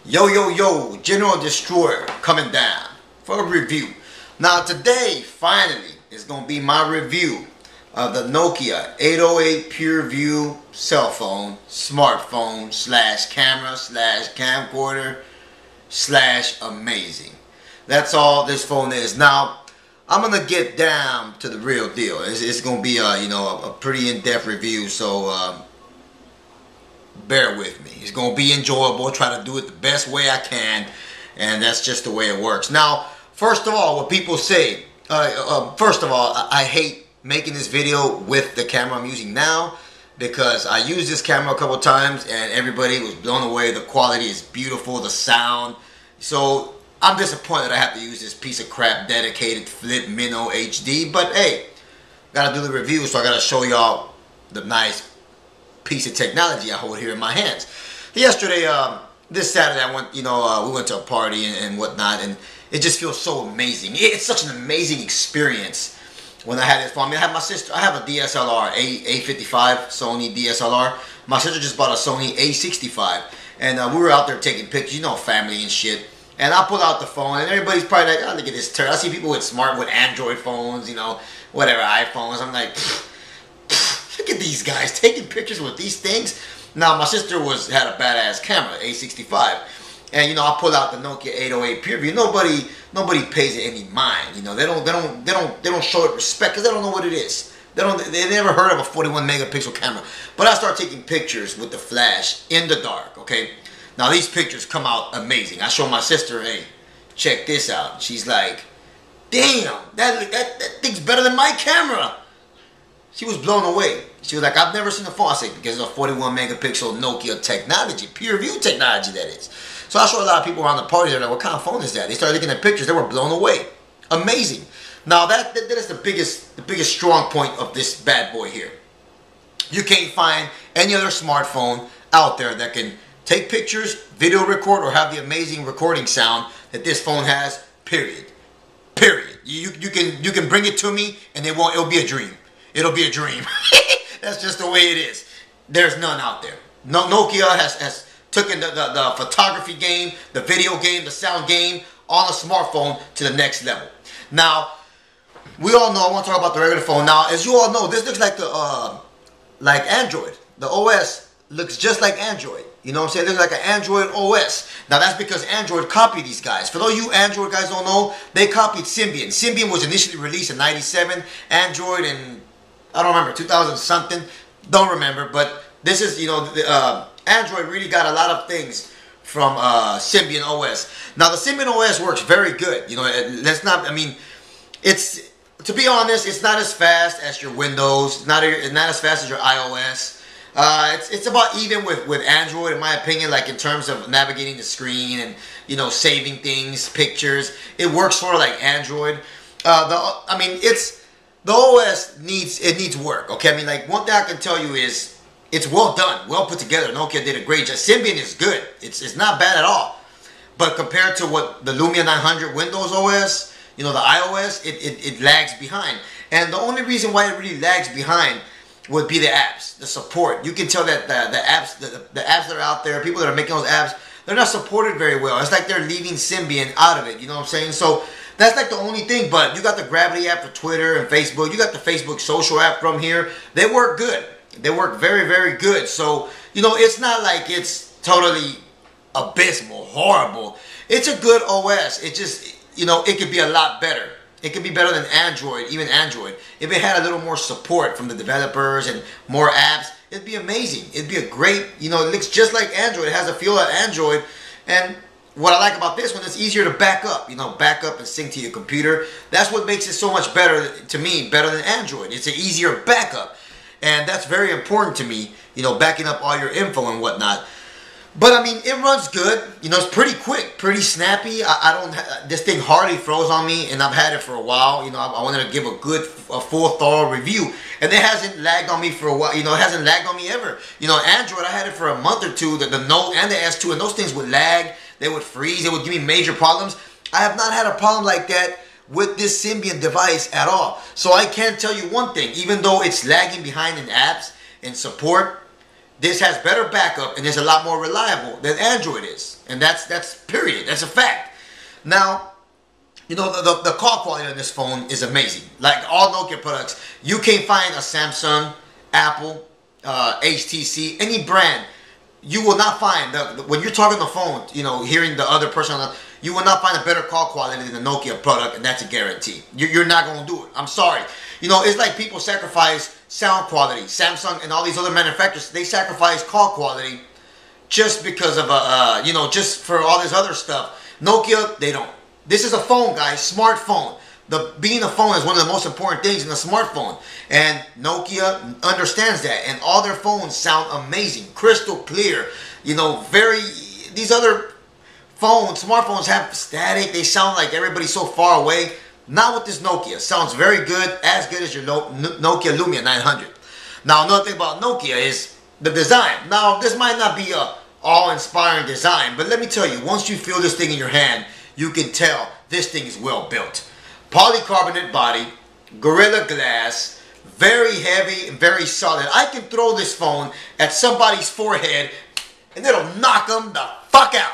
Yo, General Destroyer coming down for a review. Now today, finally, is going to be my review of the Nokia 808 PureView cell phone, smartphone, slash camera, slash camcorder, slash amazing. That's all this phone is. Now, I'm going to get down to the real deal. It's going to be a pretty in-depth review, so bear with me. It's going to be enjoyable. Try to do it the best way I can, and that's just the way it works. Now, first of all, what people say, first of all, I hate making this video with the camera I'm using now, because I used this camera a couple times and everybody was blown away. The quality is beautiful, the sound. So I'm disappointed I have to use this piece of crap dedicated flip minnow HD, but hey, gotta do the review, so I gotta show y'all the nice piece of technology I hold here in my hands. Yesterday, this Saturday, I went, we went to a party and whatnot, and it just feels so amazing. It's such an amazing experience when I had this phone. I mean, I have my sister, I have a DSLR, A55 Sony DSLR. My sister just bought a Sony A65, and we were out there taking pictures, family and shit. And I pull out the phone, and everybody's probably like, oh, look at this turd. I see people with Android phones, whatever, iPhones. I'm like, look at these guys taking pictures with these things. Now, my sister had a badass camera, A65, and I pull out the Nokia 808 PureView. Nobody pays it any mind. They don't show it respect because they don't know what it is. They never heard of a 41 megapixel camera. But I start taking pictures with the flash in the dark. Okay, now these pictures come out amazing. I show my sister, hey, check this out. She's like, damn, that thing's better than my camera. She was blown away. She was like, I've never seen a phone. I said, because of 41 megapixel Nokia technology, PureView technology, that is. So I saw a lot of people around the party. They're like, what kind of phone is that? They started looking at pictures. They were blown away. Amazing. Now that is the biggest strong point of this bad boy here. You can't find any other smartphone out there that can take pictures, video record, or have the amazing recording sound that this phone has. Period. You can bring it to me, and it'll be a dream. It'll be a dream. That's just the way it is. There's none out there. Nokia has taken the photography game, the video game, the sound game on a smartphone to the next level. Now, we all know, I want to talk about the regular phone. Now, as you all know, this looks like Android. The OS looks just like Android. You know what I'm saying? It looks like an Android OS. Now, that's because Android copied these guys. For those of you Android guys don't know, they copied Symbian. Symbian was initially released in '97. Android in, I don't remember, 2000 something. Don't remember. But this is, Android really got a lot of things from Symbian OS. Now, the Symbian OS works very good. It's, to be honest, it's not as fast as your Windows. Not as fast as your iOS. It's about even with Android, in my opinion, like in terms of navigating the screen and, saving things, pictures. It works sort of like Android. The OS needs work, okay? One thing I can tell you is it's well done, well put together. Nokia did a great job. Symbian is good. It's not bad at all. But compared to what the Lumia 900 Windows OS, the iOS, it lags behind. And the only reason why it really lags behind would be the apps, the support. You can tell that the apps that are out there, people that are making those apps, they're not supported very well. It's like they're leaving Symbian out of it, you know what I'm saying? So that's like the only thing, but you got the Gravity app for Twitter and Facebook. You got the Facebook social app from here. They work good. They work very, very good. So, it's not like it's totally abysmal, horrible. It's a good OS. It just, it could be a lot better. It could be better than Android, even Android. If it had a little more support from the developers and more apps, it'd be amazing. It'd be a great, it looks just like Android. It has a feel like Android. And what I like about this one, it's easier to back up, back up and sync to your computer. That's what makes it so much better, to me, better than Android. It's an easier backup. And that's very important to me, backing up all your info and whatnot. But, it runs good. It's pretty quick, pretty snappy. This thing hardly froze on me, and I've had it for a while. I wanted to give a full, thorough review. And it hasn't lagged on me for a while. It hasn't lagged on me ever. Android, I had it for a month or two, the Note and the S2, and those things would lag. They would freeze. They would give me major problems. I have not had a problem like that with this Symbian device at all. So I can tell you one thing. Even though it's lagging behind in apps and support, this has better backup and is a lot more reliable than Android is. And that's period. That's a fact. Now, you know, the call quality on this phone is amazing. Like all Nokia products, you can't find a Samsung, Apple, HTC, any brand. You will not find, when you're talking on the phone, you know, hearing the other person on the, you will not find a better call quality than the Nokia product, and that's a guarantee. You're not going to do it. I'm sorry. You know, it's like people sacrifice sound quality. Samsung and all these other manufacturers, they sacrifice call quality just because of, you know, just for all this other stuff. Nokia, they don't. This is a phone, guys, smartphone. Being a phone is one of the most important things in a smartphone. And Nokia understands that. And all their phones sound amazing, crystal clear. You know, these other phones, smartphones have static. They sound like everybody's so far away. Not with this Nokia. Sounds very good, as good as your Nokia Lumia 900. Now, another thing about Nokia is the design. Now, this might not be a awe-inspiring design, but let me tell you, once you feel this thing in your hand, you can tell this thing is well built. Polycarbonate body, Gorilla Glass, very heavy and very solid. I can throw this phone at somebody's forehead and it'll knock them the fuck out.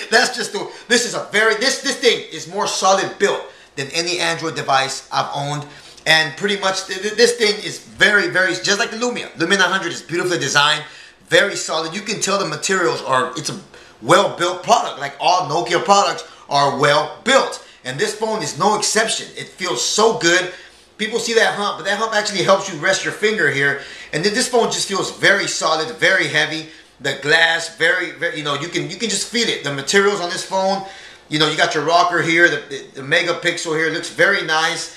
That's just this thing is more solid built than any Android device I've owned. And pretty much this thing is very, just like the Lumia. Lumia 900 is beautifully designed, very solid. You can tell the materials it's a well-built product. Like all Nokia products are well-built. And this phone is no exception. It feels so good. People see that hump, but that hump actually helps you rest your finger here. And then this phone just feels very solid, very heavy. The glass, very, you know, you can just feel it. The materials on this phone, you know, you got your rocker here, the megapixel here, looks very nice.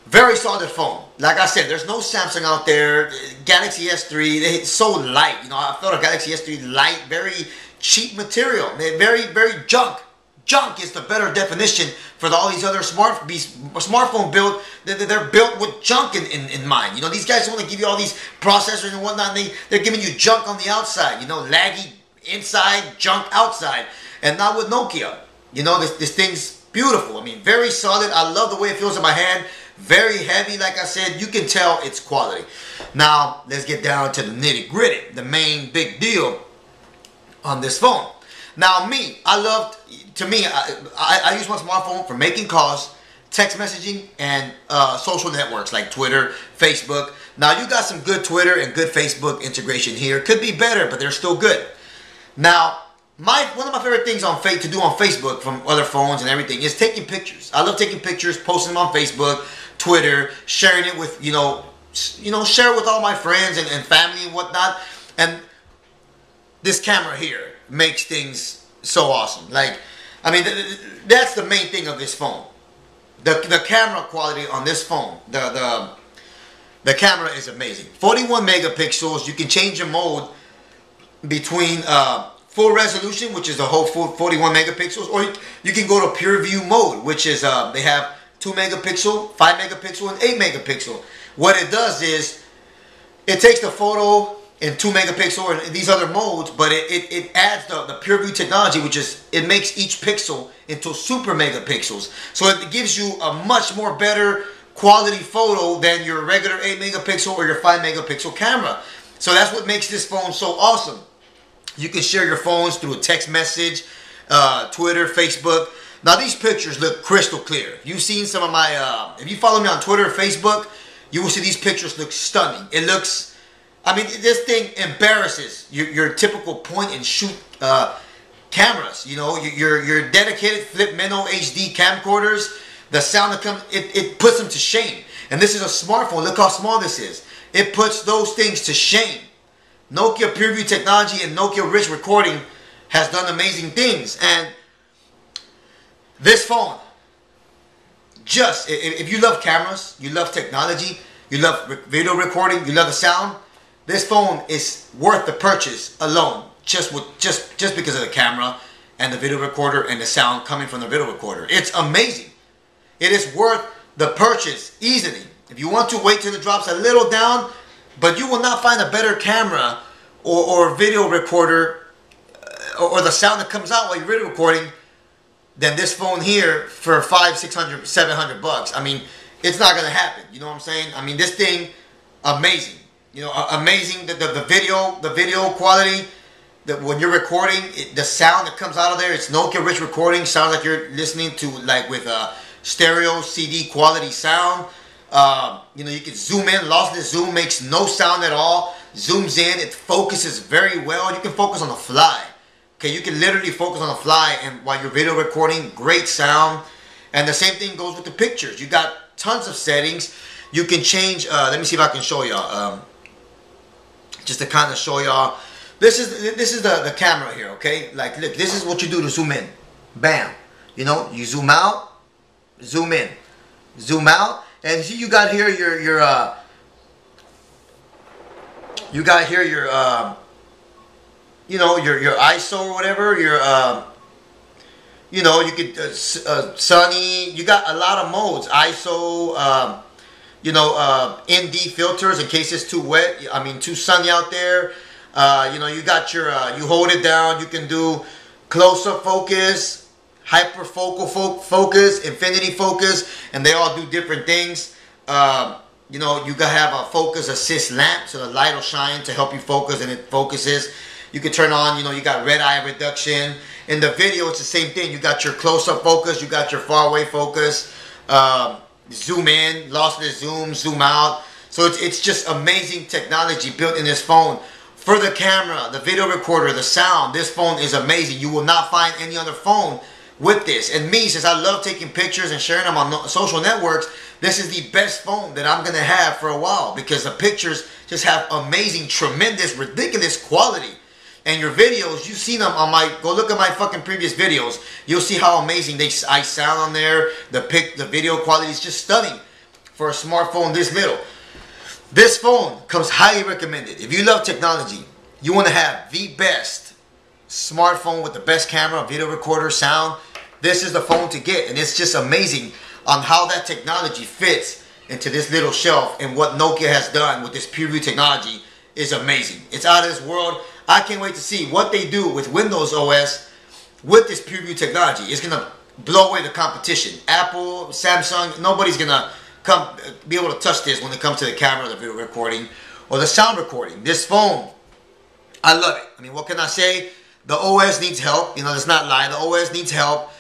Very solid phone. Like I said, there's no Samsung out there. Galaxy S3, it's so light. You know, I felt a Galaxy S3 light, very cheap material. Very junk. Junk is the better definition for all these other smartphone build. They're built with junk in mind. You know, these guys want to give you all these processors and whatnot. They're giving you junk on the outside. You know, laggy inside, junk outside. And not with Nokia. You know, this thing's beautiful. I mean, very solid. I love the way it feels in my hand. Very heavy, like I said. You can tell it's quality. Now, let's get down to the nitty gritty. The main big deal on this phone. Now, I use my smartphone for making calls, text messaging, and social networks like Twitter, Facebook. Now, you got some good Twitter and good Facebook integration here. Could be better, but they're still good. Now, one of my favorite things to do on Facebook from other phones and everything is taking pictures. I love taking pictures, posting them on Facebook, Twitter, sharing it with, share it with all my friends and family and whatnot. And this camera here makes things so awesome. Like, I mean, that's the main thing of this phone. The camera quality on this phone, the camera is amazing. 41 megapixels. You can change your mode between full resolution, which is the whole full 41 megapixels, or you can go to pureview mode, which is they have 2 megapixel, 5 megapixel, and 8 megapixel. What it does is it takes the photo in 2 megapixel and these other modes, but it adds the pureview technology, which is it makes each pixel into super megapixels. So it gives you a much more better quality photo than your regular 8 megapixel or your 5 megapixel camera. So that's what makes this phone so awesome. You can share your phones through a text message, Twitter, Facebook. Now these pictures look crystal clear. If you've seen some of my, if you follow me on Twitter or Facebook, you will see these pictures look stunning. It looks, I mean, this thing embarrasses your typical point and shoot cameras. You know, your dedicated flip Minnow HD camcorders, the sound that comes, it puts them to shame. And this is a smartphone. Look how small this is. It puts those things to shame. Nokia pureview technology and Nokia rich recording has done amazing things. And this phone, just, if you love cameras, you love technology, you love video recording, you love the sound, this phone is worth the purchase alone, just because of the camera and the video recorder and the sound coming from the video recorder. It's amazing. It is worth the purchase easily. If you want to wait till it drops a little down, but you will not find a better camera or video recorder or the sound that comes out while you're video recording than this phone here for $500, $600, $700 bucks. I mean, it's not going to happen. You know what I'm saying? I mean, this thing, amazing. You know, amazing the video quality. When you're recording, the sound that comes out of there, it's Nokia rich recording. Sounds like you're listening to like with a stereo CD quality sound. You know, you can zoom in. Lossless zoom makes no sound at all. Zooms in. It focuses very well. You can focus on the fly. Okay, you can literally focus on the fly, and while you're video recording, great sound. And the same thing goes with the pictures. You got tons of settings. You can change. Let me see if I can show y'all. Just to kind of show y'all. This is the camera here, okay? Like, look, this is what you do to zoom in. Bam. You know, you zoom out, zoom in, zoom out, and see you got here your you got here your you know, your ISO or whatever. Your you know, you could sunny. You got a lot of modes. ISO. You know, ND filters in case it's too wet. I mean, too sunny out there. You know, you got your, you hold it down, you can do close-up focus, hyperfocal focus, infinity focus, and they all do different things. You know, you can have a focus assist lamp, so the light will shine to help you focus, and it focuses. You can turn on, you know, you got red eye reduction. In the video, it's the same thing. You got your close-up focus, you got your far-away focus, zoom in, lossless zoom, zoom out. So it's just amazing technology built in this phone. For the camera, the video recorder, the sound, this phone is amazing. You will not find any other phone with this. And me, since I love taking pictures and sharing them on social networks, this is the best phone that I'm going to have for a while, because the pictures just have amazing, tremendous, ridiculous quality. And your videos, you've seen them on my, go look at my fucking previous videos. You'll see how amazing I sound on there. The video quality is just stunning for a smartphone this little. This phone comes highly recommended. If you love technology, you want to have the best smartphone with the best camera, video recorder, sound, this is the phone to get. And it's just amazing on how that technology fits into this little shelf, and what Nokia has done with this pureview technology is amazing. It's out of this world. I can't wait to see what they do with Windows OS with this pureview technology. It's going to blow away the competition. Apple, Samsung, nobody's going to be able to touch this when it comes to the camera, the video recording, or the sound recording. This phone, I love it. I mean, what can I say? The OS needs help. You know, let's not lie. The OS needs help.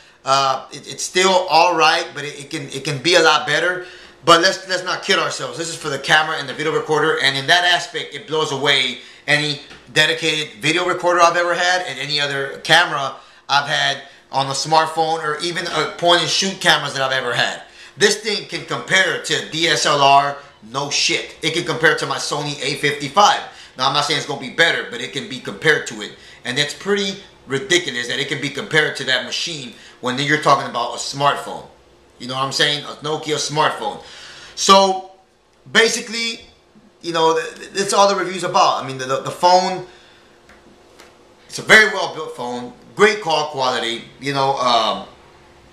It's still all right, but it can be a lot better. But let's not kid ourselves. This is for the camera and the video recorder, and in that aspect, it blows away any dedicated video recorder I've ever had, and any other camera I've had on a smartphone, or even point and shoot cameras that I've ever had. This thing can compare to DSLR, no shit. It can compare to my Sony A55. Now, I'm not saying it's going to be better, but it can be compared to it. And it's pretty ridiculous that it can be compared to that machine when you're talking about a smartphone. You know what I'm saying? A Nokia smartphone. So, basically, you know, that's all the review's about. I mean, the phone, it's a very well-built phone. Great call quality. You know,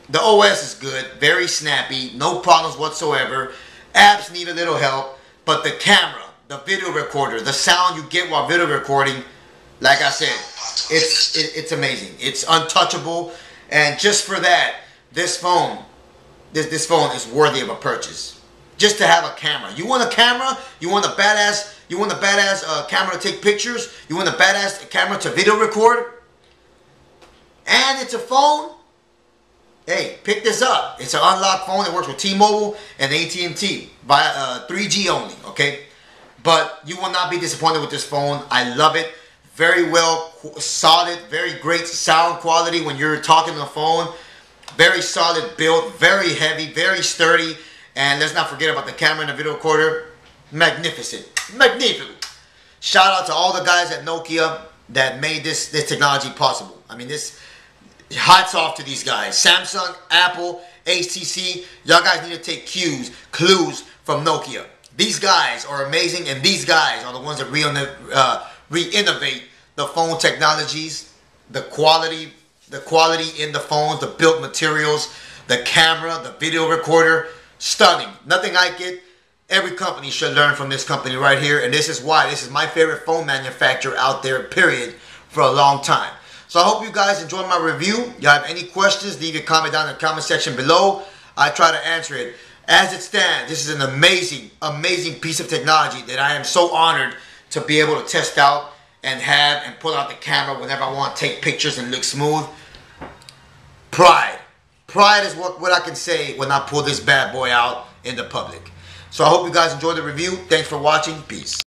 the OS is good. Very snappy. No problems whatsoever. Apps need a little help. But the camera, the video recorder, the sound you get while video recording, like I said, it's amazing. It's untouchable. And just for that, this phone is worthy of a purchase. Just to have a camera. You want a camera? You want a badass camera to take pictures? You want a badass camera to video record? And it's a phone? Hey, pick this up. It's an unlocked phone. It works with T-Mobile and AT&T via 3G only, okay? But you will not be disappointed with this phone. I love it. Very well, solid, very great sound quality when you're talking on the phone. Very solid build, very heavy, very sturdy. And let's not forget about the camera and the video recorder. Magnificent. Magnificent. Shout out to all the guys at Nokia that made this technology possible. I mean, hats off to these guys. Samsung, Apple, HTC. Y'all guys need to take clues from Nokia. These guys are amazing, and these guys are the ones that re-innovate the phone technologies, the quality in the phones, the built materials, the camera, the video recorder. Stunning. Nothing like it. Every company should learn from this company right here, and this is why this is my favorite phone manufacturer out there, period, for a long time. So I hope you guys enjoyed my review. Y'all have any questions, leave your comment down in the comment section below. I try to answer it As it stands, this is an amazing, amazing piece of technology that I am so honored to be able to test out and have and pull out the camera whenever I want to take pictures and look smooth. Pride. Pride is what I can say when I pull this bad boy out in the public. So I hope you guys enjoyed the review. Thanks for watching. Peace.